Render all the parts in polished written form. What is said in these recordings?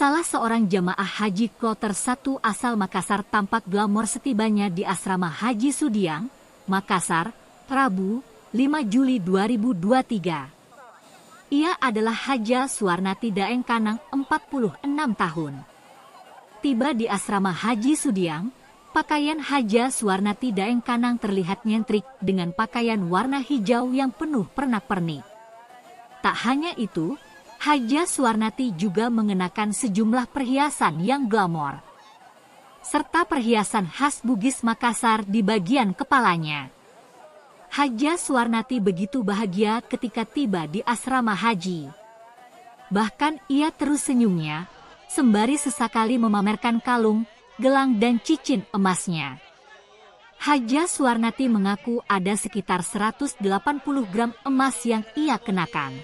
Salah seorang jamaah haji kloter 1 asal Makassar tampak glamor setibanya di asrama Haji Sudiang, Makassar, Rabu, 5 Juli 2023. Ia adalah Haja Suwarnati Daeng Kanang, 46 tahun. Tiba di asrama Haji Sudiang, pakaian Haja Suwarnati Daeng Kanang terlihat nyentrik dengan pakaian warna hijau yang penuh pernak-pernik. Tak hanya itu, Haja Suwarnati juga mengenakan sejumlah perhiasan yang glamor, serta perhiasan khas Bugis Makassar di bagian kepalanya. Haja Suwarnati begitu bahagia ketika tiba di asrama haji. Bahkan ia terus senyumnya, sembari sesekali memamerkan kalung, gelang dan cincin emasnya. Haja Suwarnati mengaku ada sekitar 180 gram emas yang ia kenakan.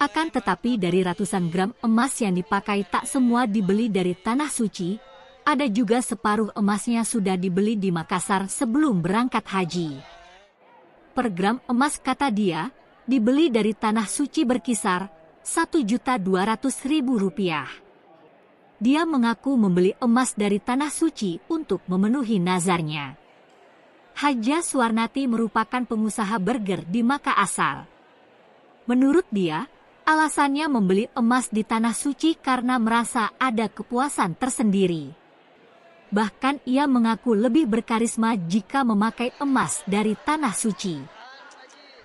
Akan tetapi dari ratusan gram emas yang dipakai tak semua dibeli dari Tanah Suci, ada juga separuh emasnya sudah dibeli di Makassar sebelum berangkat haji. Per gram emas, kata dia, dibeli dari Tanah Suci berkisar Rp1.200.000. Dia mengaku membeli emas dari Tanah Suci untuk memenuhi nazarnya. Haja Suwarnati merupakan pengusaha burger di Makassar. Menurut dia, alasannya membeli emas di Tanah Suci karena merasa ada kepuasan tersendiri. Bahkan ia mengaku lebih berkarisma jika memakai emas dari Tanah Suci.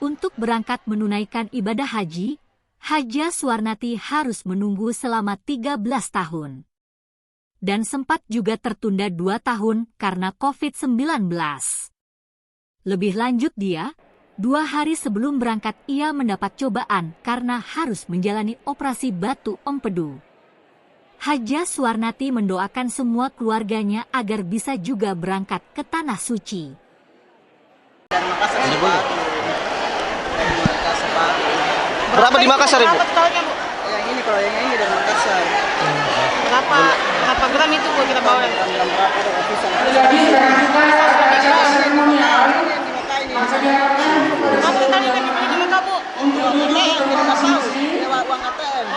Untuk berangkat menunaikan ibadah haji, Haja Suwarnati harus menunggu selama 13 tahun. Dan sempat juga tertunda 2 tahun karena COVID-19. Lebih lanjut dia, 2 hari sebelum berangkat ia mendapat cobaan karena harus menjalani operasi batu empedu. Haja Suwarnati mendoakan semua keluarganya agar bisa juga berangkat ke Tanah Suci. Berapa di Makassar, Ibu? Yang ini, kalau yang ini dari Makassar. Berapa gram itu Bu kita bawa? Gram berapa ada ratusan.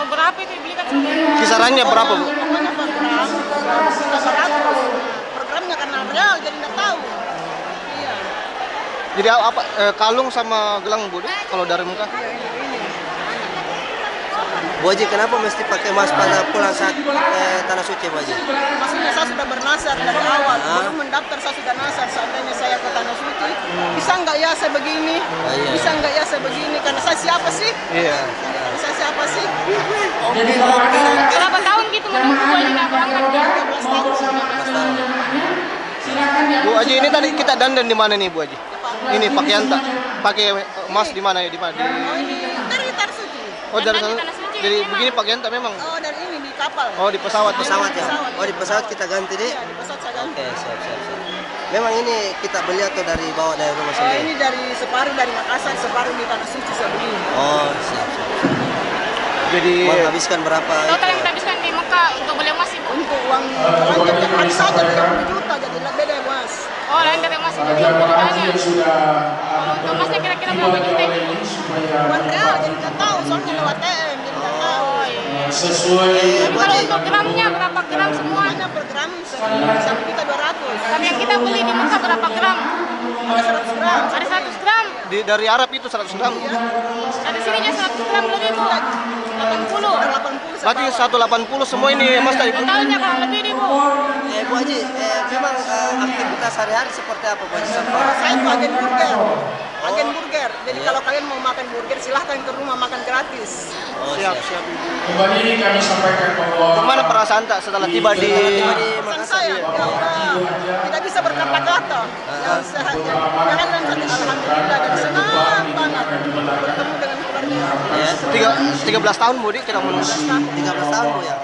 Oh, berapa itu dibelikan sendiri? Kisarannya berapa, Bu? Pokoknya per gram 100. Per gramnya karena real jadi nggak tahu. Iya. Jadi apa kalung sama gelang, Bu, kalau dari muka? Bu Haji, kenapa mesti pakai emas pada pulang saat Tanah Suci, Bu Haji? Maksudnya saya sudah bernasar dari awal, belum mendaftar saya sudah nasar. Seandainya saya ke Tanah Suci, bisa nggak ya saya begini? Iya. Bisa nggak ya saya begini? Karena saya siapa sih? Iya. Saya siapa sih? Berapa tahun gitu menunggu Bu Haji nggak berangkat? 13 tahun. Bu Haji, ini tadi kita dandan di mana nih, Bu Haji? Ini pakaian tak pakai emas di mana ya? Di mana? Oh, ini dari Tanah Suci. Oh, dari Dandan di sana. Tanah Suci Jadi memang. begini pakaian tak memang? Oh, dari ini di kapal. Oh, di pesawat. Pesawat ya? Oh, di pesawat kita ganti deh? Iya, di pesawat saya ganti. Oke, siap. Memang ini kita beli atau bawa dari rumah Oh, sendiri? ini dari separuh dari Makassar, separuh di Tanah Suci saya beli. Oh, siap. Jadi Menghabiskan berapa? Total yang kita habiskan di Mekah untuk beli emas Ibu. Untuk uang belanja tiap hari saja 30 juta, jadi beda ya Mas. Oh, lain dari emas itu 30 jutanya. Kalau untuk emasnya kira-kira berapa juta ini Bu? Buat real, jadi nggak tahu, soalnya lewat TM, jadi nggak tahu. Oh iya. Sesuai. Tapi kalau untuk gramnya berapa gram semua? Semuanya per gram 1.200.000. Tapi yang kita beli di Mekah berapa gram? Ada 100 gram. Ada 100 gram. dari Arab itu 100 gram. Ada sininya 100 gram lebih Bu. 80. 80 Berarti 180 semua ini emas tadi, Bu? Totalnya kurang lebih nih Bu. Bu Haji, memang aktivitas sehari-hari seperti apa, Bu Haji? Saya itu agen burger. Agen burger. Jadi kalau kalian mau makan burger, silahkan ke rumah makan gratis. Oh, Siap. Kembali kami sampaikan bahwa Bagaimana perasaan tak setelah tiba di Pesan saya, ya Allah, tidak bisa berkata-kata. Yang sehat, jangan alhamdulillah dan senang banget bertemu dengan keluarga. 13 tahun, Bu, kita menunggu. 13 tahun, Bu ya?